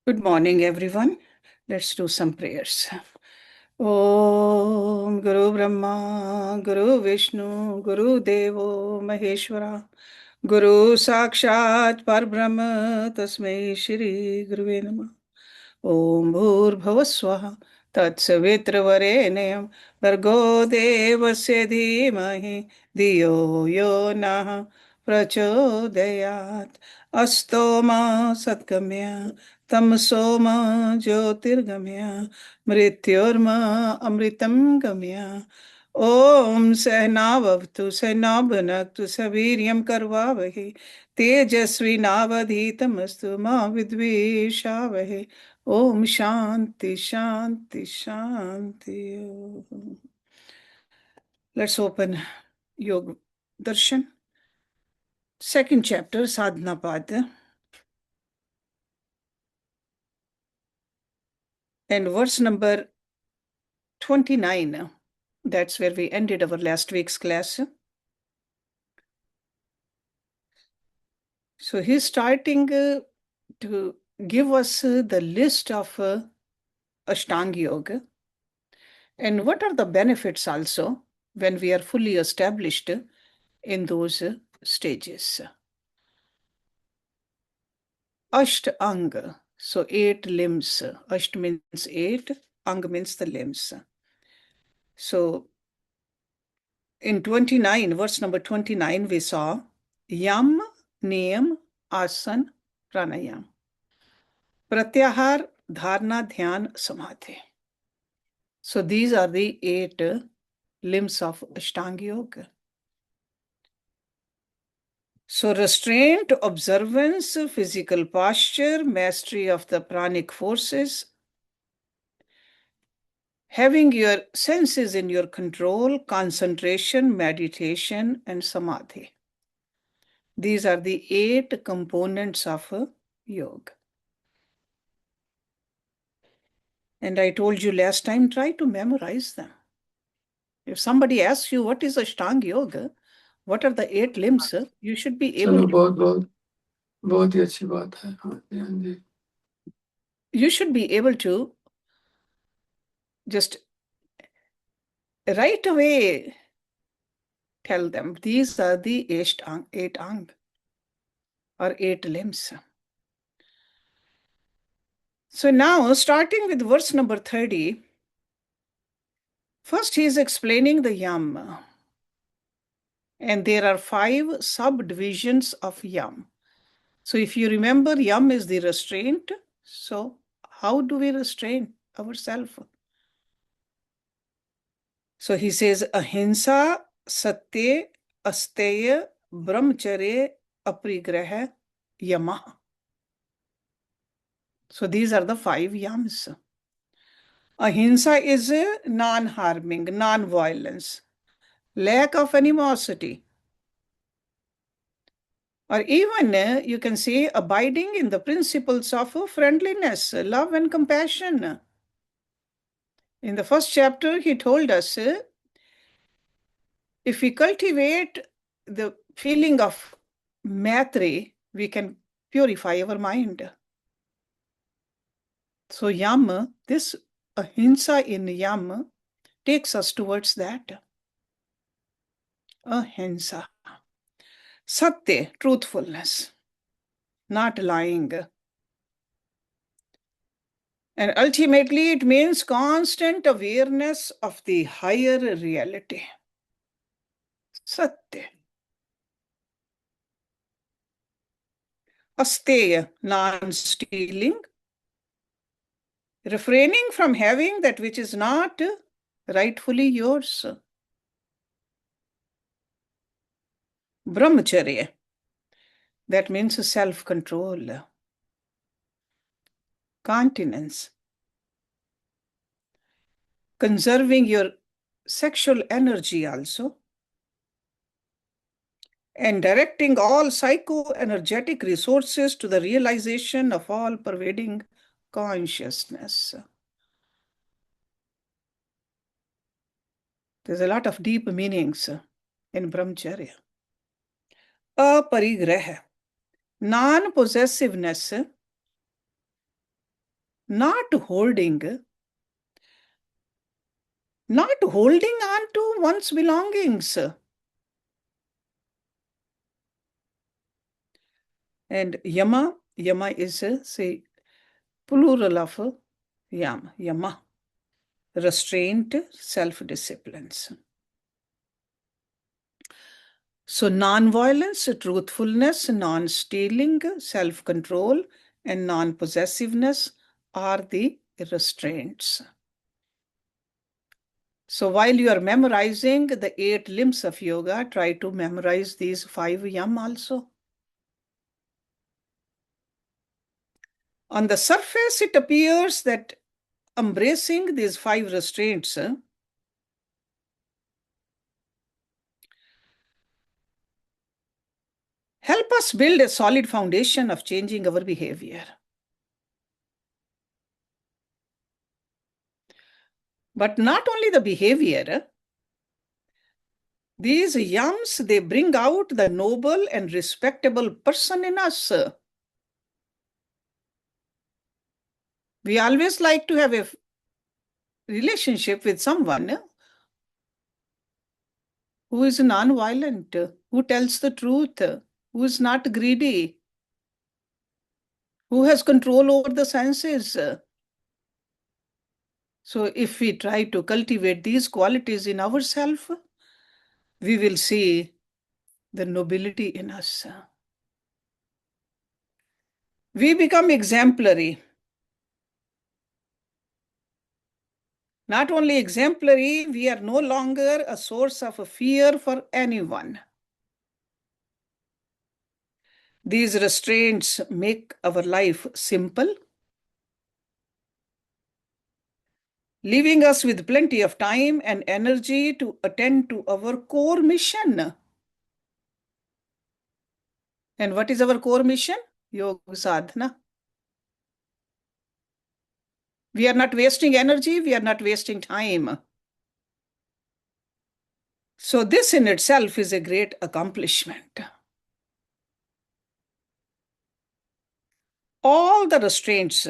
Good morning, everyone. Let's do some prayers. Om Guru Brahma, Guru Vishnu, Guru Devo Maheshwara, Guru Sakshat Parbrahma, Tasmai Shri Guruve Namah. Om Bhurbhuva Swaha, Tatsavitravarinyam, Bhargo Devasya Dhimahi, Dhiyo Yo Nah Prachodayat, Asto Ma Satgamya, Tamso Ma Jyotirgamya, Mrityorma Amritam Gamya. Om Sahnavavtu Sahnabhanaktu Saviryam Karvavahi, Tejasvi Navadhitamastu Ma Vidvishavahi. Om Shanti Shanti Shanti. Let's open Yoga Darshan, second chapter, Sadhna Pad, and verse number 29. That's where we ended our last week's class. So he's starting to give us the list of Ashtanga Yoga and what are the benefits also when we are fully established in those stages. Ashtanga, so 8 limbs. Asht means 8, Ang means the limbs. So in 29, verse number 29, we saw Yam, Niyam, Asan, Pranayam. Pratyahar, Dharna, Dhyan, Samadhi. So these are the 8 limbs of Ashtanga Yoga. So restraint, observance, physical posture, mastery of the pranic forces, having your senses in your control, concentration, meditation, and samadhi. These are the 8 components of yoga. And I told you last time, try to memorize them. If somebody asks you what is Ashtanga Yoga, what are the 8 limbs, you should be able चलो बहुत ही अच्छी बात है. हाँ जी, हाँ जी. You should be able to just right away tell them these are the 8 ang or 8 limbs. So now, starting with verse number 30, first he is explaining the yam. And there are 5 subdivisions of yam. So if you remember, yam is the restraint. So how do we restrain ourselves? So he says, ahimsa, satya, asteya, brahmacharya, aprigraha, yama. So these are the 5 yams. Ahimsa is non-harming, non-violence, lack of animosity. Or even you can say abiding in the principles of friendliness, love, and compassion. In the first chapter, he told us if we cultivate the feeling of Maitri, we can purify our mind. So yam, this ahimsa in yam takes us towards that. Ahimsa. Satya, truthfulness, not lying. And ultimately, it means constant awareness of the higher reality. Satya. Asteya, non-stealing, refraining from having that which is not rightfully yours. Brahmacharya, that means self-control. Continence, conserving your sexual energy also, and directing all psycho-energetic resources to the realization of all-pervading consciousness. There's a lot of deep meanings in brahmacharya. Aparigraha, non-possessiveness, not holding, not holding on to one's belongings. And yama, yama is, say, plural of yama, restraint, self-disciplines. So non-violence, truthfulness, non-stealing, self-control, and non-possessiveness are the restraints. So while you are memorizing the 8 limbs of yoga, try to memorize these 5 yam also. On the surface, it appears that embracing these 5 restraints help us build a solid foundation of changing our behavior. But not only the behavior, these yams, they bring out the noble and respectable person in us. We always like to have a relationship with someone who is non-violent, who tells the truth, who is not greedy, who has control over the senses. So if we try to cultivate these qualities in ourselves, we will see the nobility in us. We become exemplary. Not only exemplary, we are no longer a source of fear for anyone. These restraints make our life simple, leaving us with plenty of time and energy to attend to our core mission. And what is our core mission? Yoga sadhana. We are not wasting energy, we are not wasting time. So this in itself is a great accomplishment. All the restraints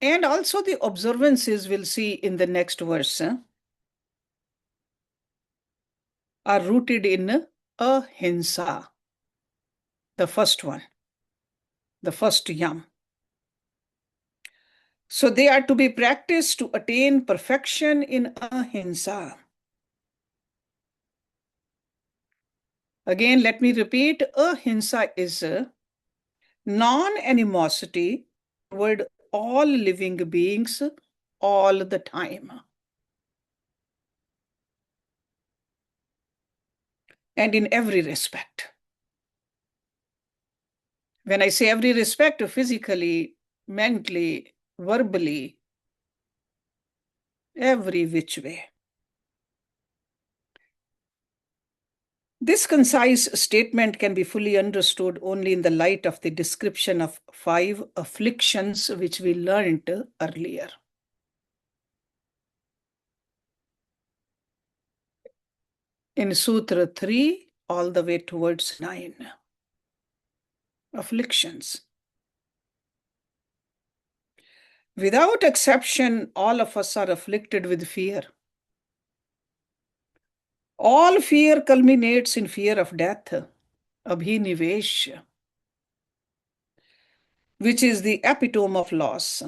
and also the observances we'll see in the next verse are rooted in ahimsa, the first one, the first yam. So they are to be practiced to attain perfection in ahimsa. Again, let me repeat, ahimsa is non-animosity toward all living beings all the time. And in every respect. When I say every respect, physically, mentally, verbally, every which way. This concise statement can be fully understood only in the light of the description of 5 afflictions which we learned earlier. In Sutra 3, all the way towards 9. Afflictions. Without exception, all of us are afflicted with fear. All fear culminates in fear of death, abhinivesh, which is the epitome of loss.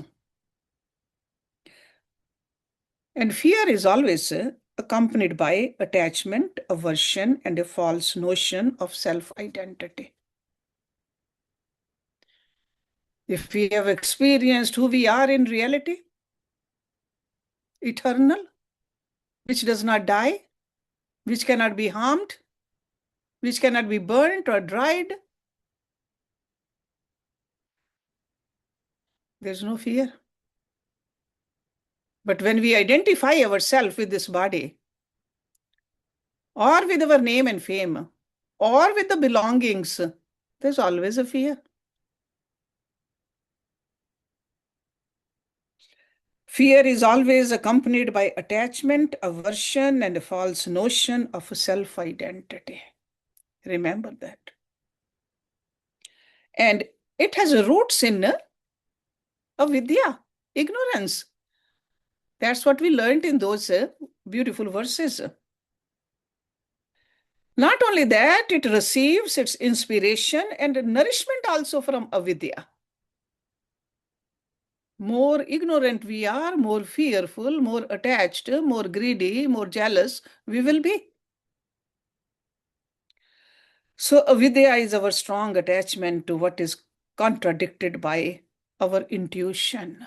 And fear is always accompanied by attachment, aversion, and a false notion of self-identity. If we have experienced who we are in reality, eternal, which does not die, which cannot be harmed, which cannot be burnt or dried, there's no fear. But when we identify ourselves with this body, or with our name and fame, or with the belongings, there's always a fear. Fear is always accompanied by attachment, aversion, and a false notion of self-identity. Remember that. And it has roots in Avidya, ignorance. That's what we learned in those beautiful verses. Not only that, it receives its inspiration and nourishment also from avidya. More ignorant we are, more fearful, more attached, more greedy, more jealous we will be. So, avidya is our strong attachment to what is contradicted by our intuition.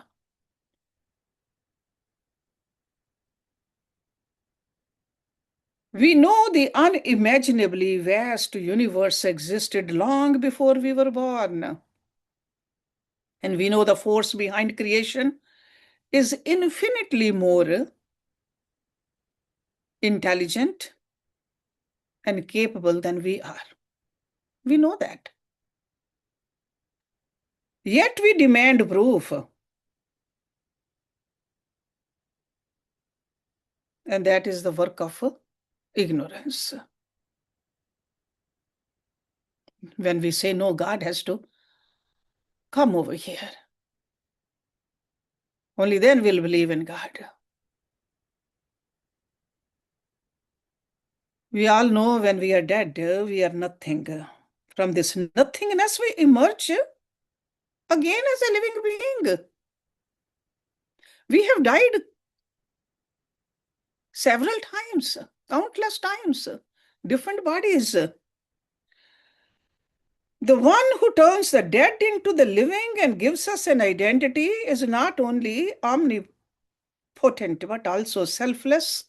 We know the unimaginably vast universe existed long before we were born. And we know the force behind creation is infinitely more intelligent and capable than we are. We know that. Yet we demand proof. And that is the work of ignorance. When we say, no, God has to come over here, only then we'll believe in God. We all know when we are dead, we are nothing. From this nothingness, we emerge again as a living being. We have died several times, countless times, different bodies. The one who turns the dead into the living and gives us an identity is not only omnipotent, but also selfless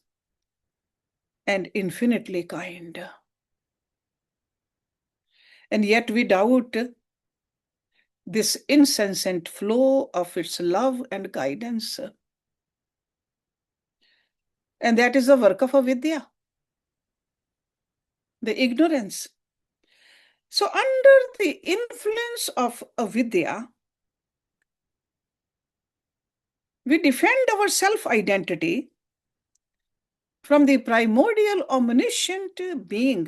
and infinitely kind. And yet we doubt this incessant flow of its love and guidance. And that is the work of avidya, the ignorance. So, under the influence of avidya, we defend our self identity from the primordial omniscient being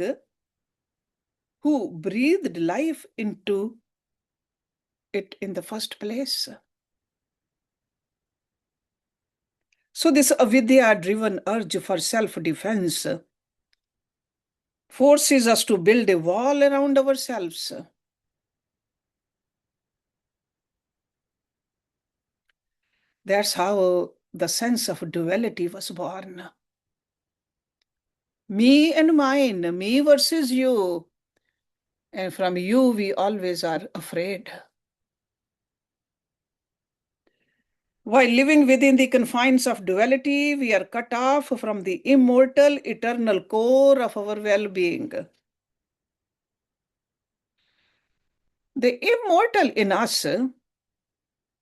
who breathed life into it in the first place. So, this avidya driven urge for self defense forces us to build a wall around ourselves. That's how the sense of duality was born. Me and mine, me versus you. And from you, we always are afraid. While living within the confines of duality, we are cut off from the immortal, eternal core of our well being. The immortal in us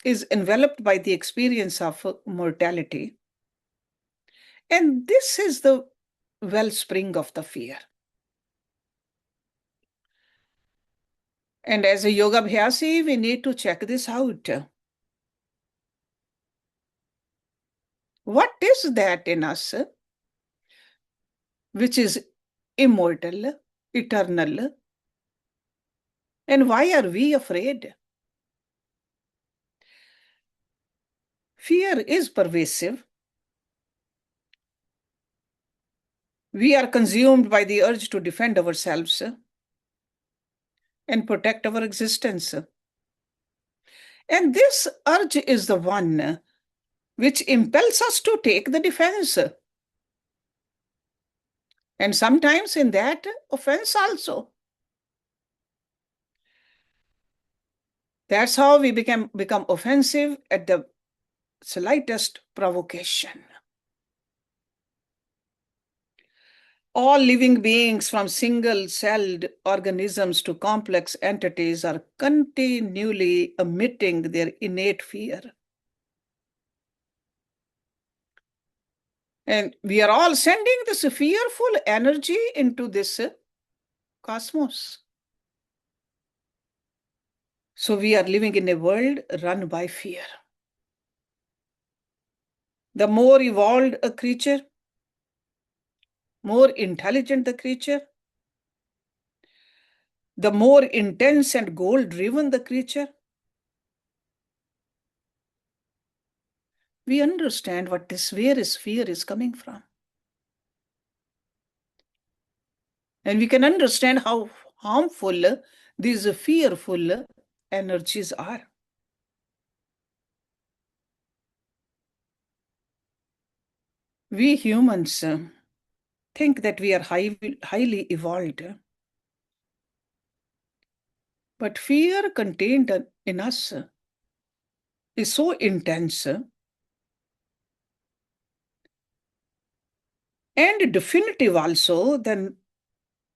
is enveloped by the experience of mortality. And this is the wellspring of the fear. And as a yoga abhyasi, we need to check this out. What is that in us which is immortal, eternal, and why are we afraid? Fear is pervasive. We are consumed by the urge to defend ourselves and protect our existence. And this urge is the one which impels us to take the defense. And sometimes in that, offense also. That's how we become offensive at the slightest provocation. All living beings, from single-celled organisms to complex entities, are continually emitting their innate fear. And we are all sending this fearful energy into this cosmos. So we are living in a world run by fear. The more evolved a creature, more intelligent the creature, the more intense and goal-driven the creature, we understand where this fear is coming from. And we can understand how harmful these fearful energies are. We humans think that we are highly evolved, but fear contained in us is so intense and definitive also than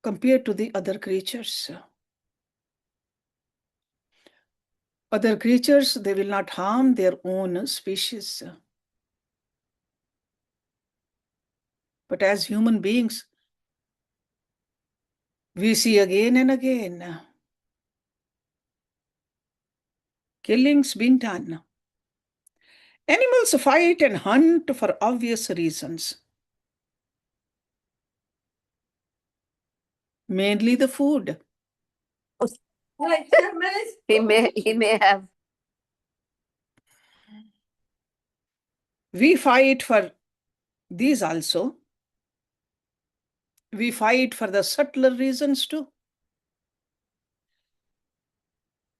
compared to the other creatures. Other creatures, they will not harm their own species. But as human beings, we see again and again killings being done. Animals fight and hunt for obvious reasons. Mainly the food. He may have. We fight for these also. We fight for the subtler reasons too,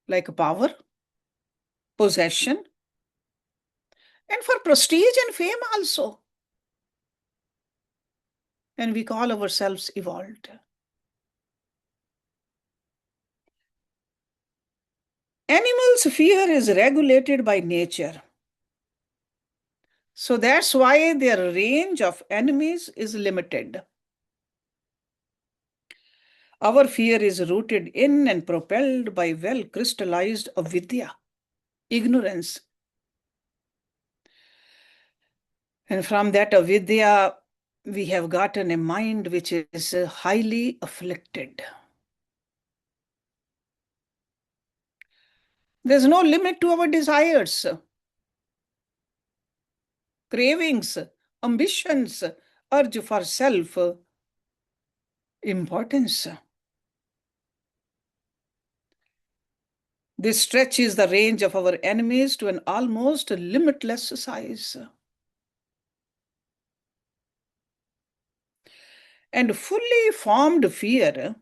like power, possession, and for prestige and fame also. And we call ourselves evolved. Animals' fear is regulated by nature. So that's why their range of enemies is limited. Our fear is rooted in and propelled by well crystallized avidya, ignorance. And from that avidya, we have gotten a mind which is highly afflicted. There's no limit to our desires, cravings, ambitions, urge for self importance. This stretches the range of our enemies to an almost limitless size. And fully formed fear,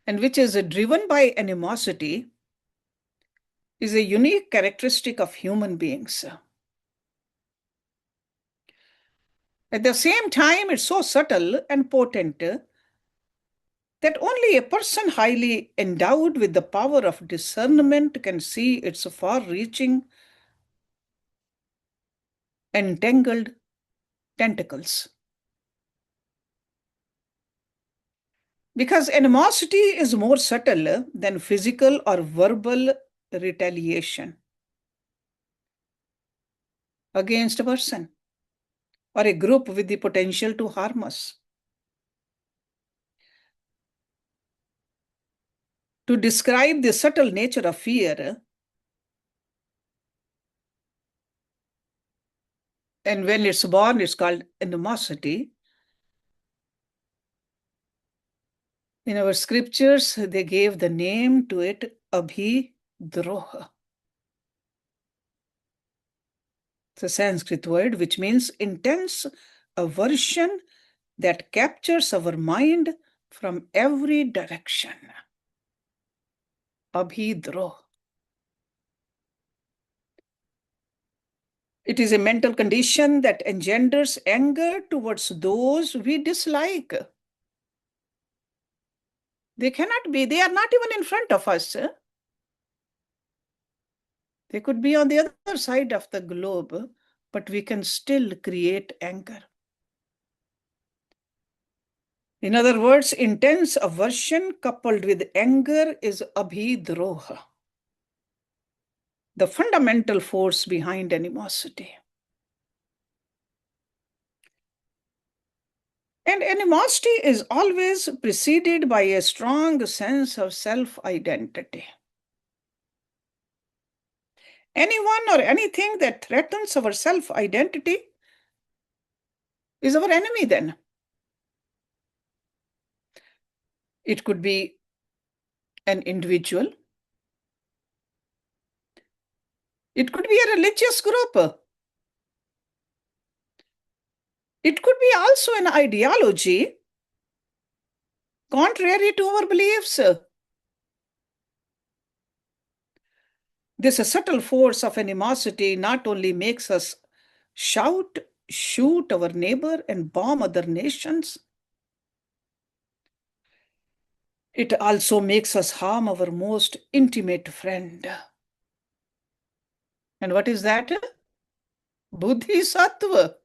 and which is driven by animosity, is a unique characteristic of human beings. At the same time, it's so subtle and potent that only a person highly endowed with the power of discernment can see its far-reaching, entangled tentacles. Because animosity is more subtle than physical or verbal retaliation against a person or a group with the potential to harm us. To describe the subtle nature of fear, and when it's born, it's called animosity. In our scriptures, they gave the name to it abhidroha. It's a Sanskrit word which means intense aversion that captures our mind from every direction. Abhidroha. It is a mental condition that engenders anger towards those we dislike. They cannot be, they are not even in front of us. They could be on the other side of the globe, but we can still create anger. In other words, intense aversion coupled with anger is abhidroha, the fundamental force behind animosity. And animosity is always preceded by a strong sense of self-identity. Anyone or anything that threatens our self-identity is our enemy then. It could be an individual, It could be a religious group. It could be also an ideology contrary to our beliefs. This subtle force of animosity not only makes us shout, shoot our neighbor, and bomb other nations, it also makes us harm our most intimate friend. And what is that? Bodhisattva,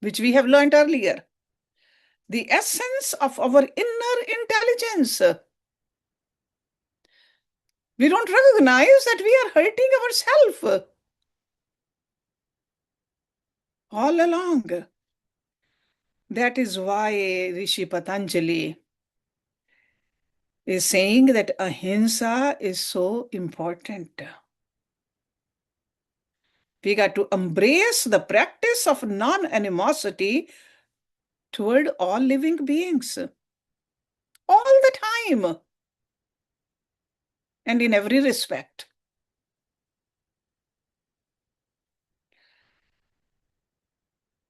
which we have learned earlier. The essence of our inner intelligence. We don't recognize that we are hurting ourselves all along. That is why Rishi Patanjali is saying that ahimsa is so important. We got to embrace the practice of non-animosity toward all living beings all the time and in every respect.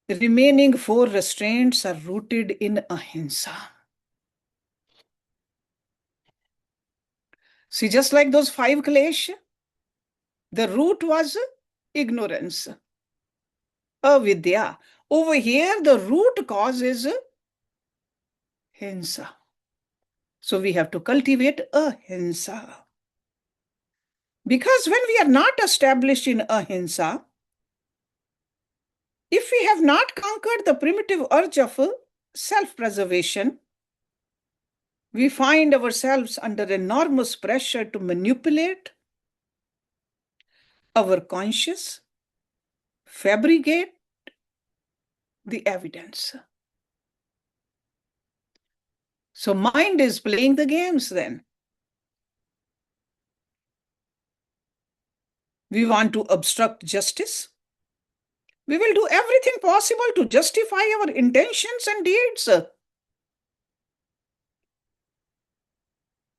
The remaining four restraints are rooted in ahimsa. See, just like those five klesh, the root was ignorance, avidya. Over here, the root cause is hinsa. So we have to cultivate ahimsa. Because when we are not established in ahimsa, if we have not conquered the primitive urge of self-preservation, we find ourselves under enormous pressure to manipulate our conscience, fabricate the evidence. So mind is playing the games then. We want to obstruct justice. We will do everything possible to justify our intentions and deeds.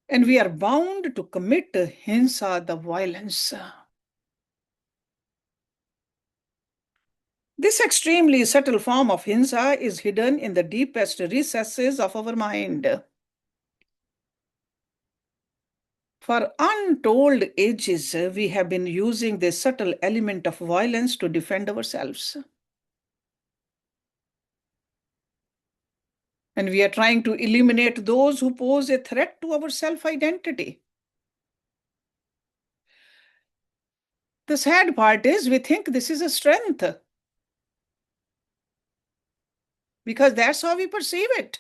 And we are bound to commit hinsa, the violence. This extremely subtle form of hinsa is hidden in the deepest recesses of our mind. For untold ages, we have been using this subtle element of violence to defend ourselves. And we are trying to eliminate those who pose a threat to our self-identity. The sad part is we think this is a strength because that's how we perceive it.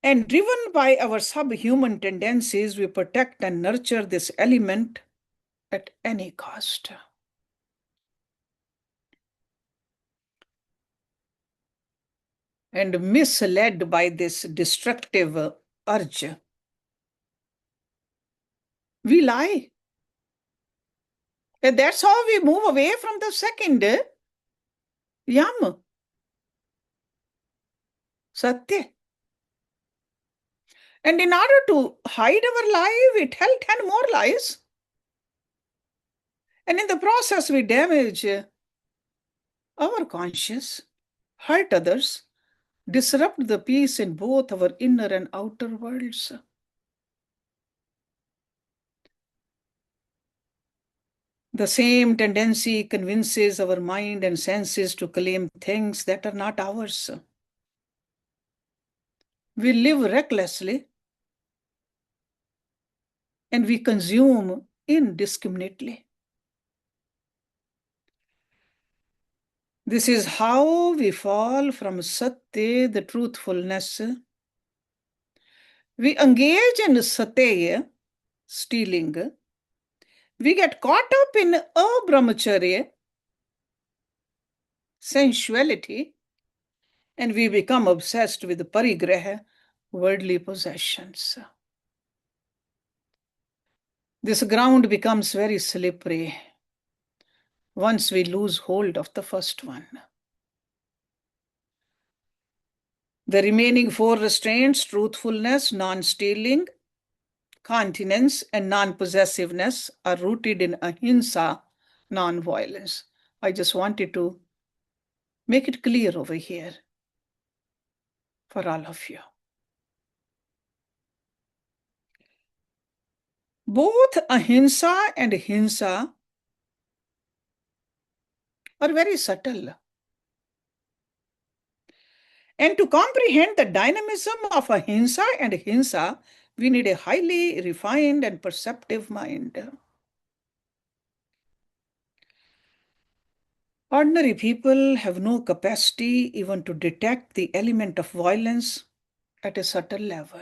And driven by our subhuman tendencies, we protect and nurture this element at any cost. And misled by this destructive urge, we lie. And that's how we move away from the second yam, satya. And in order to hide our lie, we tell 10 more lies. And in the process, we damage our conscience, hurt others, disrupt the peace in both our inner and outer worlds. The same tendency convinces our mind and senses to claim things that are not ours. We live recklessly and we consume indiscriminately. This is how we fall from satya, the truthfulness. We engage in satya, stealing. We get caught up in abrahmacharya, sensuality, and we become obsessed with parigraha, worldly possessions. This ground becomes very slippery once we lose hold of the first one. The remaining four restraints, truthfulness, non-stealing, continence, and non-possessiveness are rooted in ahimsa, non-violence. I just wanted to make it clear over here for all of you. Both ahimsa and hinsa are very subtle. And to comprehend the dynamism of ahimsa and hinsa, we need a highly refined and perceptive mind. Ordinary people have no capacity even to detect the element of violence at a subtle level.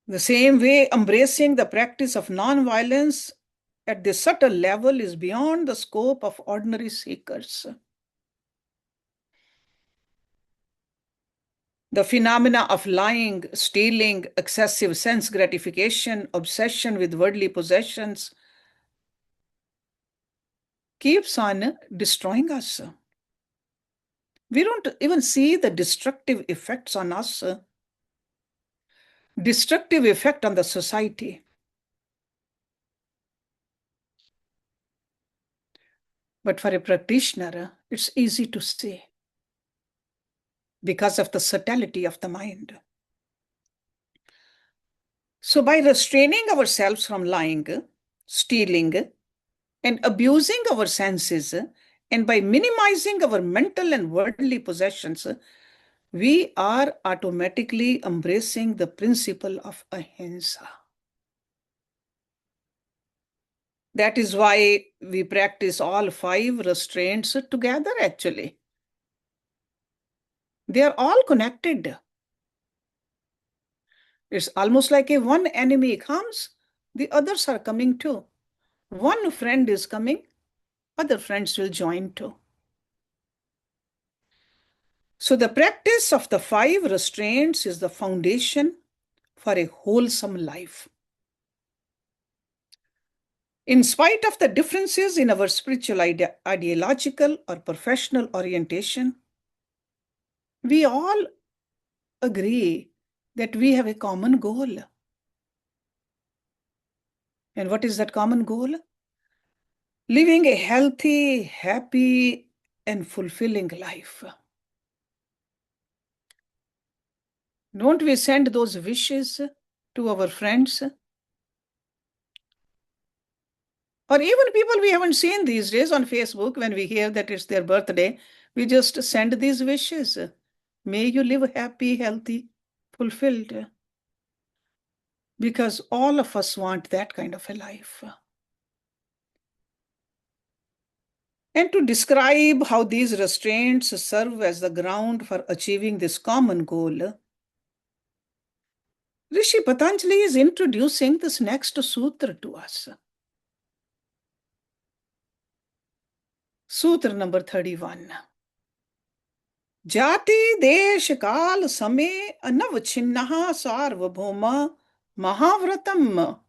The same way, embracing the practice of non-violence at the subtle level is beyond the scope of ordinary seekers. The phenomena of lying, stealing, excessive sense gratification, obsession with worldly possessions keeps on destroying us. We don't even see the destructive effects on us, destructive effect on the society. But for a practitioner, it's easy to see because of the subtlety of the mind. So by restraining ourselves from lying, stealing, and abusing our senses, and by minimizing our mental and worldly possessions, we are automatically embracing the principle of ahimsa. That is why we practice all 5 restraints together, actually. They are all connected. It's almost like if one enemy comes, the others are coming too. One friend is coming, other friends will join too. So the practice of the 5 restraints is the foundation for a wholesome life. In spite of the differences in our spiritual, ideological, or professional orientation, we all agree that we have a common goal. And what is that common goal? Living a healthy, happy, and fulfilling life. Don't we send those wishes to our friends? Or even people we haven't seen these days on Facebook, when we hear that it's their birthday, we just send these wishes. May you live happy, healthy, fulfilled. Because all of us want that kind of a life. And to describe how these restraints serve as the ground for achieving this common goal, Rishi Patanjali is introducing this next sutra to us. Sutra number 31. Jati desh kal समय अनवच्छिन्नः सार्वभौम महाव्रतम.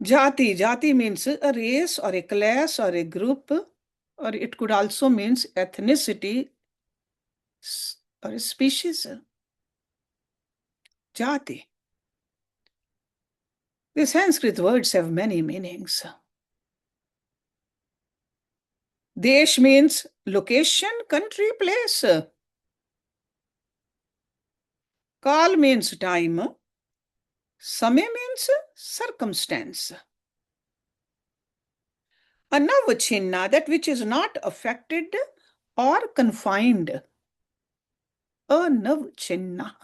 Jati means a race or a class or a group, or it could also means ethnicity or a species. Jati. The Sanskrit words have many meanings. Desh means location, country, place. Kal means time. Samay means circumstance. Anavachinna, that which is not affected or confined. Anavachinna.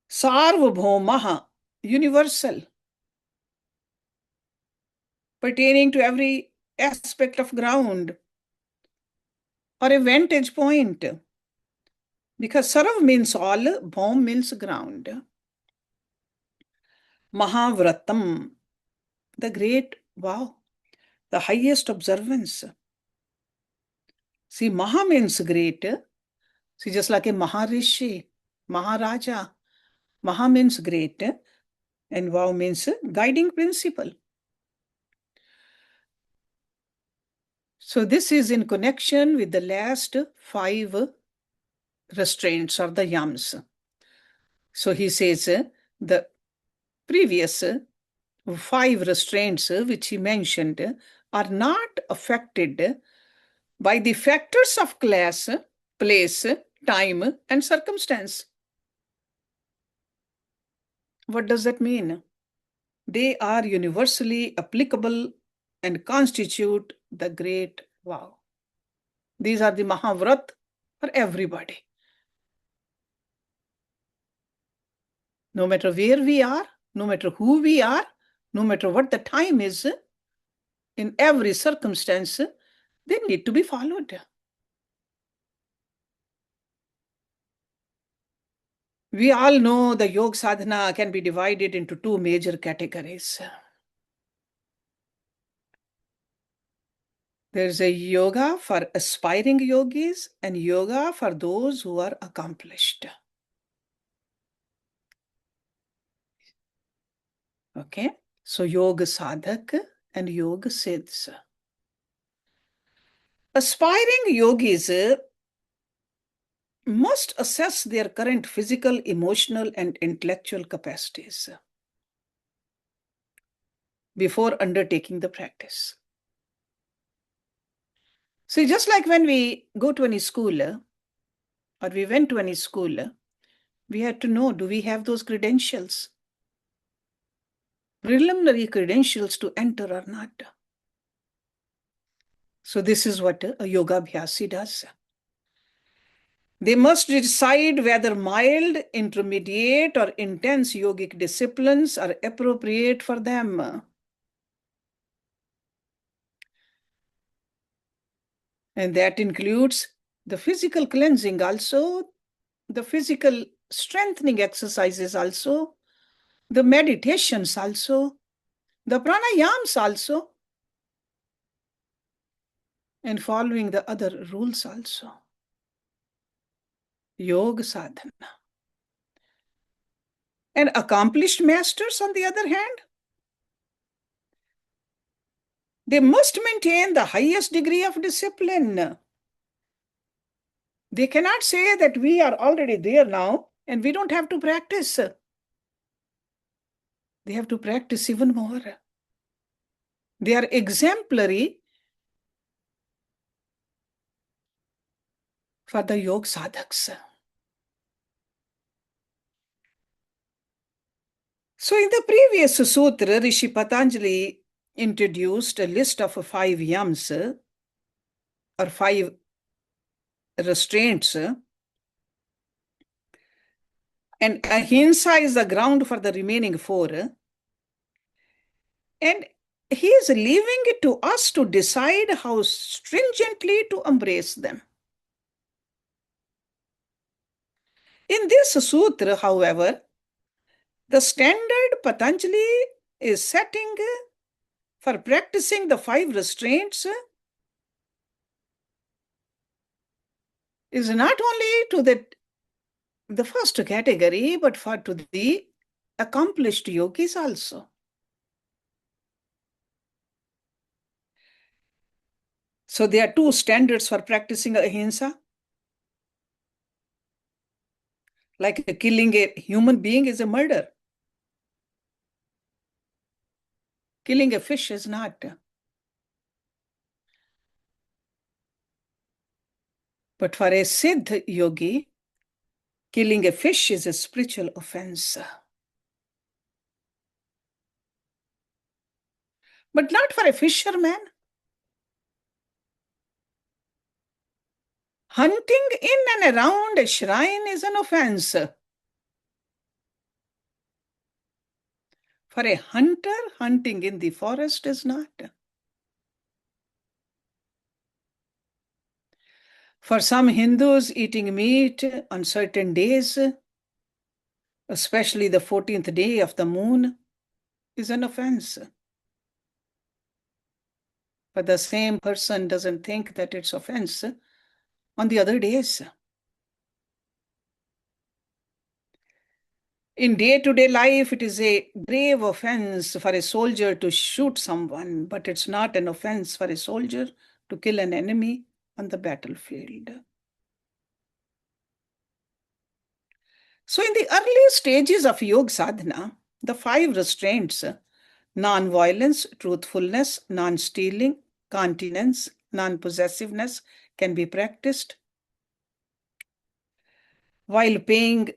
Sarvabhaumaha, universal, pertaining to every aspect of ground or a vantage point. Because sarv means all, bhaum means ground. Mahavratam, the great vow, the highest observance. See, Maha means great. See, just like a Maharishi, Maharaja. Maha means great, and vow means guiding principle. So this is in connection with the last 5 restraints or the yams. So he says the previous 5 restraints which he mentioned are not affected by the factors of class, place, time, and circumstance. What does that mean? They are universally applicable and constitute the great vow. These are the Mahavrat for everybody. No matter where we are, no matter who we are, no matter what the time is, in every circumstance, they need to be followed. We all know the yoga sadhana can be divided into 2 major categories. There's a yoga for aspiring yogis and yoga for those who are accomplished. Okay, so yoga sadhak and yoga siddhs. Aspiring yogis must assess their current physical, emotional, and intellectual capacities before undertaking the practice. See, just like when we go to any school or we went to any school, we had to know, do we have those credentials? Preliminary credentials to enter or not. So this is what a yoga abhyasi does. They must decide whether mild, intermediate, or intense yogic disciplines are appropriate for them. And that includes the physical cleansing also, the physical strengthening exercises also, the meditations also, the pranayams also, and following the other rules also. Yoga sadhana. And accomplished masters, on the other hand, they must maintain the highest degree of discipline. They cannot say that we are already there now and we don't have to practice. They have to practice even more. They are exemplary for the yoga sadhaks. So in the previous sutra, Rishi Patanjali introduced a list of 5 yams or 5 restraints, and ahimsa is the ground for the remaining 4. And he is leaving it to us to decide how stringently to embrace them. In this sutra, however, the standard Patanjali is setting for practicing the 5 restraints is not only to the first category, but to the accomplished yogis also. So there are 2 standards for practicing ahimsa. Like killing a human being is a murder. Killing a fish is not. But for a Siddh yogi, killing a fish is a spiritual offense. But not for a fisherman. Hunting in and around a shrine is an offense. For a hunter, hunting in the forest is not. For some Hindus, eating meat on certain days, especially the 14th day of the moon, is an offense. But the same person doesn't think that it's offense on the other days. In day-to-day life, it is a grave offense for a soldier to shoot someone, but it's not an offense for a soldier to kill an enemy on the battlefield. So in the early stages of yoga sadhana, the 5 restraints, non-violence, truthfulness, non-stealing, continence, non-possessiveness, can be practiced while paying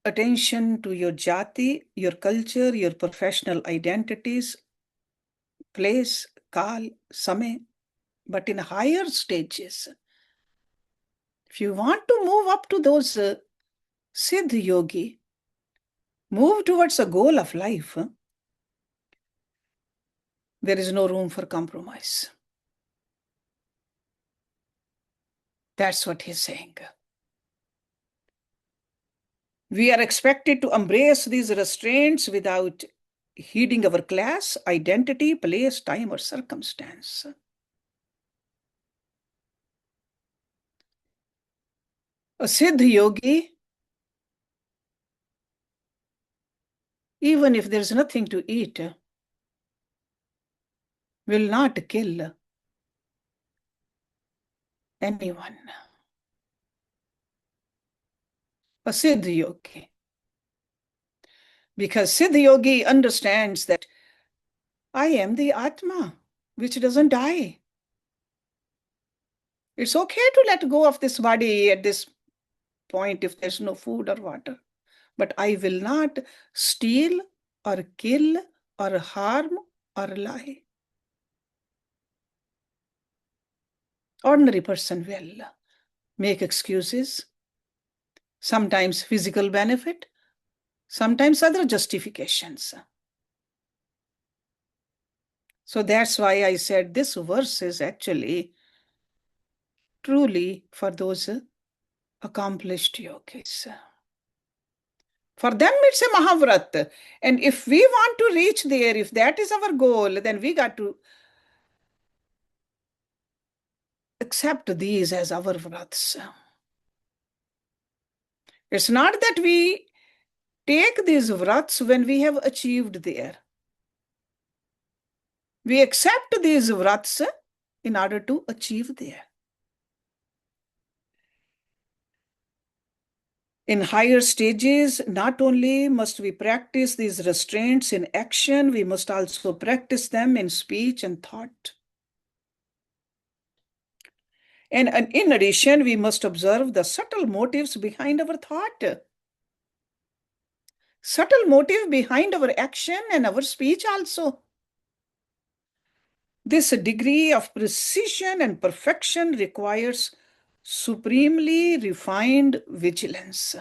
attention to your jati, your culture, your professional identities, place, kal, samay. But in higher stages, if you want to move up to those Siddh yogi, move towards a goal of life, there is no room for compromise. That's what he's saying. We are expected to embrace these restraints without heeding our class, identity, place, time, or circumstance. A Siddh yogi, even if there's nothing to eat, will not kill anyone. A Siddh yogi. Because Siddh yogi understands that I am the Atma, which doesn't die. It's okay to let go of this body at this point if there's no food or water. But I will not steal or kill or harm or lie. Ordinary person will make excuses, sometimes physical benefit, sometimes other justifications. So that's why I said this verse is actually truly for those accomplished yogis. For them, it's a Mahavrat. And if we want to reach there, if that is our goal, then we got to accept these as our vrats. It's not that we take these vrats when we have achieved there. We accept these vrats in order to achieve there. In higher stages, not only must we practice these restraints in action, we must also practice them in speech and thought. And in addition, we must observe the subtle motives behind our thought, subtle motive behind our action and our speech also. This degree of precision and perfection requires supremely refined vigilance.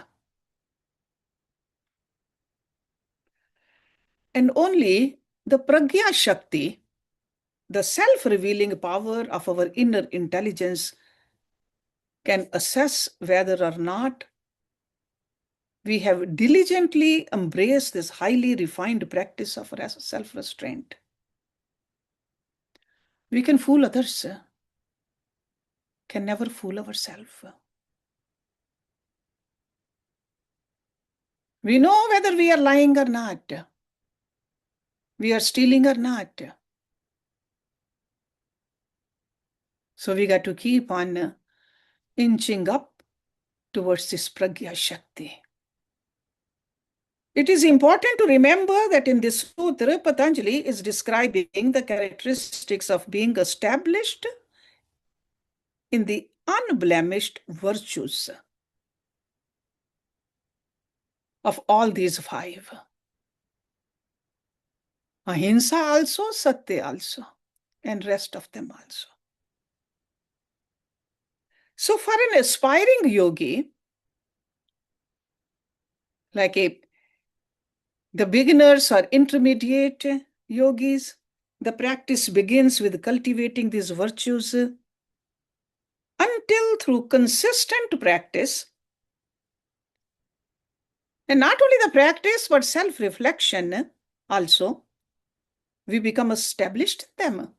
And only the Pragya Shakti, the self-revealing power of our inner intelligence, can assess whether or not we have diligently embraced this highly refined practice of self-restraint. We can fool others, can never fool ourselves. We know whether we are lying or not. We are stealing or not. So we got to keep on inching up towards this Pragya Shakti. It is important to remember that in this sutra, Patanjali is describing the characteristics of being established in the unblemished virtues of all these 5. Ahimsa also, Satya also, and rest of them also. So for an aspiring yogi, like the beginners or intermediate yogis, the practice begins with cultivating these virtues until through consistent practice, and not only the practice but self-reflection also, we become established in them.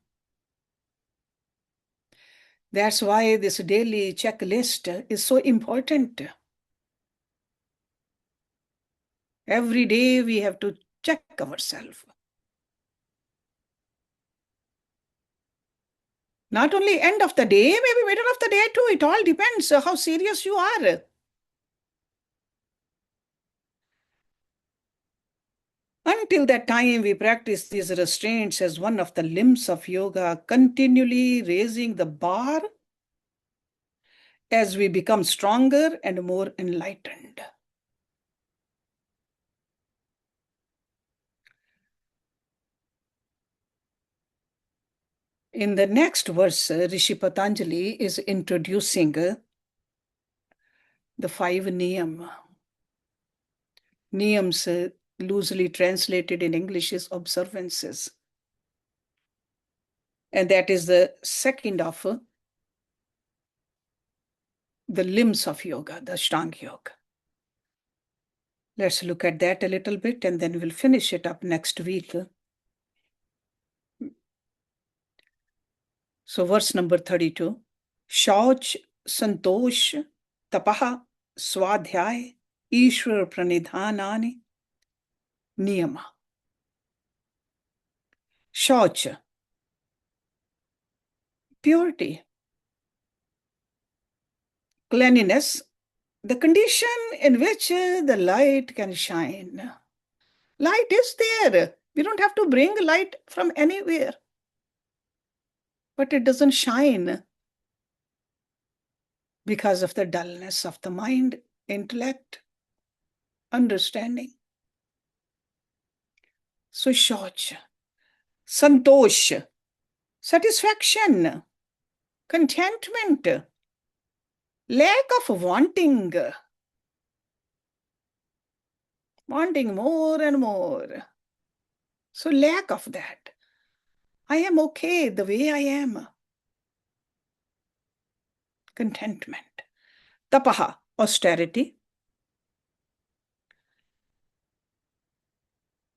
That's why this daily checklist is so important. Every day we have to check ourselves. Not only end of the day, maybe middle of the day too. It all depends how serious you are. Until that time, we practice these restraints as one of the limbs of yoga, continually raising the bar as we become stronger and more enlightened. In the next verse, Rishi Patanjali is introducing the 5 niyam. Niyams, loosely translated in English, is observances. And that is the second of the limbs of yoga, the Ashtanga Yoga. Let's look at that a little bit and then we'll finish it up next week. So verse number 32, Shauch, Santosh, Tapaha, Swadhyay, Ishwar Pranidhanani, Niyama. Shauch, purity, cleanliness, the condition in which the light can shine. Light is there. We don't have to bring light from anywhere. But it doesn't shine because of the dullness of the mind, intellect, understanding. So shauch, santosh, satisfaction, contentment, lack of wanting more and more. So lack of that. I am okay the way I am. Contentment. Tapaha, austerity.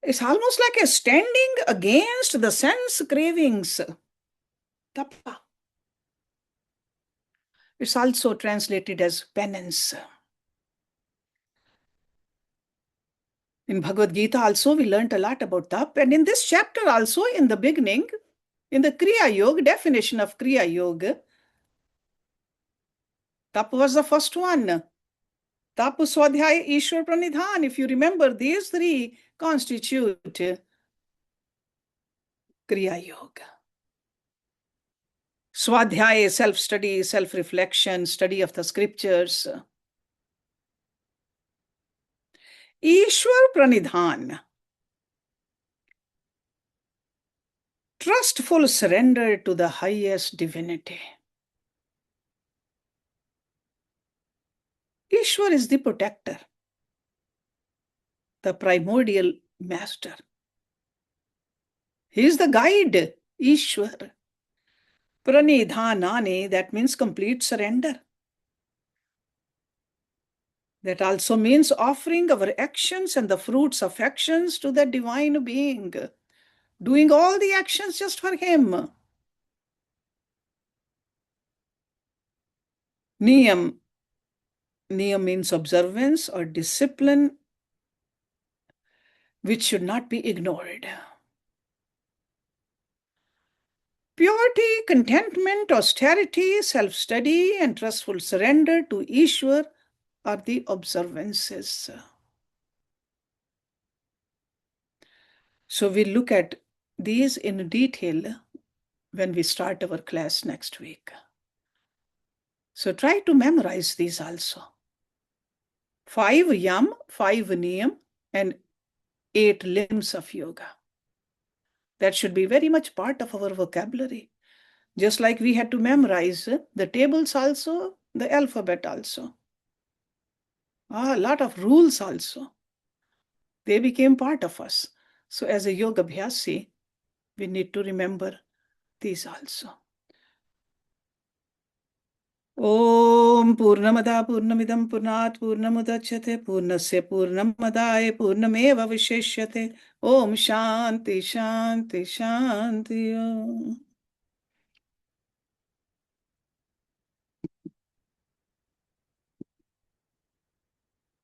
It's almost like a standing against the sense cravings. Tapa. It's also translated as penance. In Bhagavad Gita also we learned a lot about tap, and in this chapter also in the beginning, in the Kriya Yoga, definition of Kriya Yoga, tap was the first one. Tap, Swadhyay, Ishwar Pranidhan. If you remember, these 3 constitute Kriya Yoga. Swadhyay, self-study, self-reflection, study of the scriptures. Ishwar Pranidhan, trustful surrender to the highest divinity. Ishwar is the protector, the primordial master. He is the guide, Ishwar. Pranidhanani, that means complete surrender. That also means offering our actions and the fruits of actions to the divine being, doing all the actions just for him. Niyam. Niyam means observance or discipline, which should not be ignored. Purity, contentment, austerity, self-study, and trustful surrender to Ishwar are the observances. So we'll look at these in detail when we start our class next week. So try to memorize these also. 5 yam, 5 niyam, and 8 limbs of yoga. That should be very much part of our vocabulary. Just like we had to memorize the tables also, the alphabet also. A lot of rules also. They became part of us. So as a yoga abhyasi, we need to remember these also. Om Purnamada Purnamidam Purnat Purnamudachyate Purnasya Purnamadaye Purnameva Visheshyate Om Shanti Shanti Shanti Om.